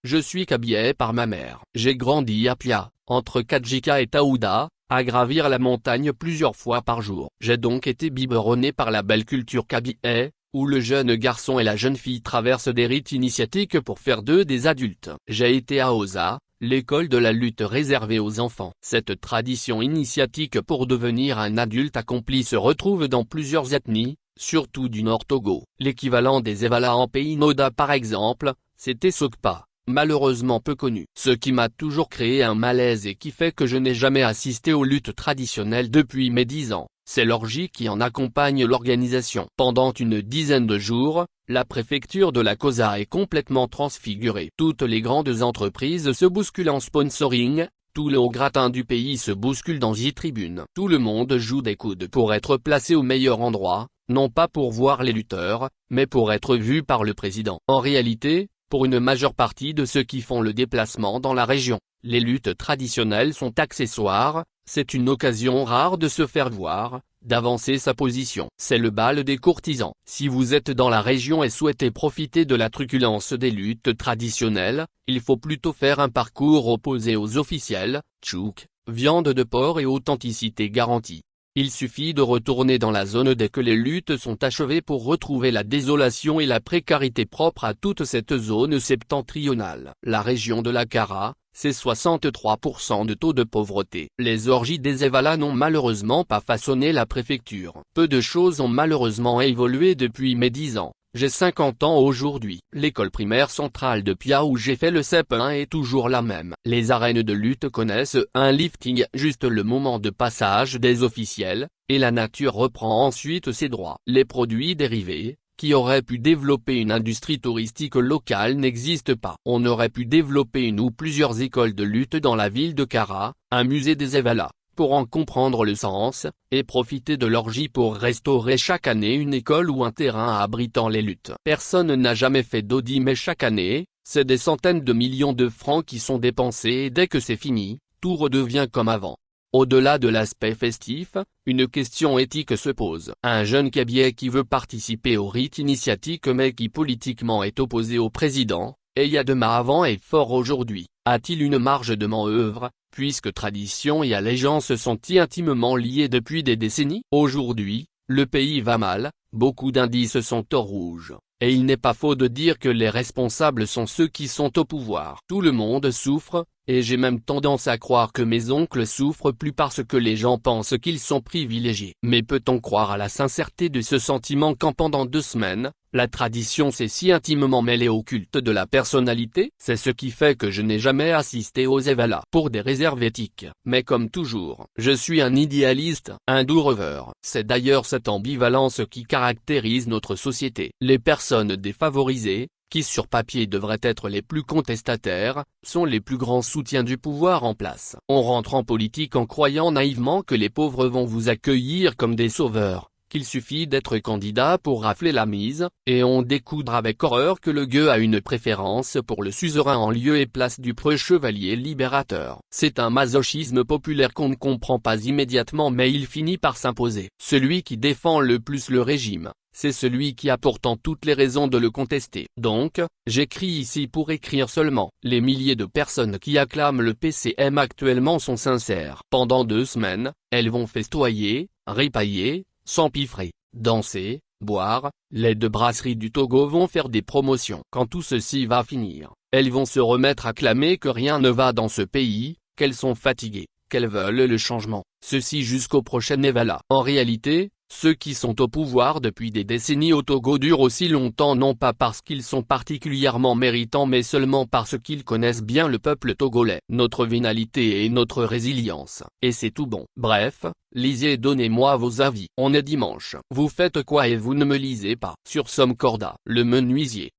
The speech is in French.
Je suis Kabylie par ma mère. J'ai grandi à Pia, entre Kadjika et Taouda, à gravir la montagne plusieurs fois par jour. J'ai donc été biberonné par la belle culture Kabylie, où le jeune garçon et la jeune fille traversent des rites initiatiques pour faire d'eux des adultes. J'ai été à Osa, l'école de la lutte réservée aux enfants. Cette tradition initiatique pour devenir un adulte accompli se retrouve dans plusieurs ethnies, surtout du Nord Togo. L'équivalent des Evala en pays Noda par exemple, c'était Sokpa, malheureusement peu connu. Ce qui m'a toujours créé un malaise et qui fait que je n'ai jamais assisté aux luttes traditionnelles depuis mes 10 ans, c'est l'orgie qui en accompagne l'organisation. Pendant une dizaine de jours, la préfecture de la Kosa est complètement transfigurée. Toutes les grandes entreprises se bousculent en sponsoring, tout le haut gratin du pays se bouscule dans J-Tribune. Tout le monde joue des coudes pour être placé au meilleur endroit, non pas pour voir les lutteurs, mais pour être vu par le président. En réalité, pour une majeure partie de ceux qui font le déplacement dans la région, les luttes traditionnelles sont accessoires, c'est une occasion rare de se faire voir, d'avancer sa position. C'est le bal des courtisans. Si vous êtes dans la région et souhaitez profiter de la truculence des luttes traditionnelles, il faut plutôt faire un parcours opposé aux officiels, tchouk, viande de porc et authenticité garantie. Il suffit de retourner dans la zone dès que les luttes sont achevées pour retrouver la désolation et la précarité propre à toute cette zone septentrionale. La région de la Kara, c'est 63% de taux de pauvreté. Les orgies des Evala n'ont malheureusement pas façonné la préfecture. Peu de choses ont malheureusement évolué depuis mes 10 ans. J'ai 50 ans aujourd'hui. L'école primaire centrale de Pia où j'ai fait le CEP1 est toujours la même. Les arènes de lutte connaissent un lifting juste le moment de passage des officiels, et la nature reprend ensuite ses droits. Les produits dérivés, qui auraient pu développer une industrie touristique locale n'existent pas. On aurait pu développer une ou plusieurs écoles de lutte dans la ville de Kara, un musée des Evala, pour en comprendre le sens, et profiter de l'orgie pour restaurer chaque année une école ou un terrain abritant les luttes. Personne n'a jamais fait d'audit mais chaque année, c'est des centaines de millions de francs qui sont dépensés et dès que c'est fini, tout redevient comme avant. Au-delà de l'aspect festif, une question éthique se pose. Un jeune Kabylie qui veut participer au rite initiatique mais qui politiquement est opposé au président, et y a demain avant et fort aujourd'hui, a-t-il une marge de manœuvre, puisque tradition et allégeance sont intimement liées depuis des décennies? Aujourd'hui, le pays va mal, beaucoup d'indices sont au rouge, et il n'est pas faux de dire que les responsables sont ceux qui sont au pouvoir. Tout le monde souffre, et j'ai même tendance à croire que mes oncles souffrent plus parce que les gens pensent qu'ils sont privilégiés. Mais peut-on croire à la sincérité de ce sentiment quand pendant 2 semaines, la tradition s'est si intimement mêlée au culte de la personnalité? C'est ce qui fait que je n'ai jamais assisté aux Evala pour des réserves éthiques. Mais comme toujours, je suis un idéaliste, un doux rêveur. C'est d'ailleurs cette ambivalence qui caractérise notre société. Les personnes défavorisées, qui sur papier devraient être les plus contestataires, sont les plus grands soutiens du pouvoir en place. On rentre en politique en croyant naïvement que les pauvres vont vous accueillir comme des sauveurs, qu'il suffit d'être candidat pour rafler la mise, et on découvre avec horreur que le gueux a une préférence pour le suzerain en lieu et place du preux chevalier libérateur. C'est un masochisme populaire qu'on ne comprend pas immédiatement mais il finit par s'imposer. Celui qui défend le plus le régime, c'est celui qui a pourtant toutes les raisons de le contester. Donc, j'écris ici pour écrire seulement. Les milliers de personnes qui acclament le PCM actuellement sont sincères. Pendant 2 semaines, elles vont festoyer, ripailler, s'empiffrer, danser, boire, les 2 brasseries du Togo vont faire des promotions. Quand tout ceci va finir, elles vont se remettre à clamer que rien ne va dans ce pays, qu'elles sont fatiguées, qu'elles veulent le changement. Ceci jusqu'au prochain Evala. En réalité, ceux qui sont au pouvoir depuis des décennies au Togo durent aussi longtemps non pas parce qu'ils sont particulièrement méritants mais seulement parce qu'ils connaissent bien le peuple togolais, notre vénalité et notre résilience. Et c'est tout bon. Bref, lisez et donnez-moi vos avis. On est dimanche. Vous faites quoi et vous ne me lisez pas? Sur Somcorda, le menuisier.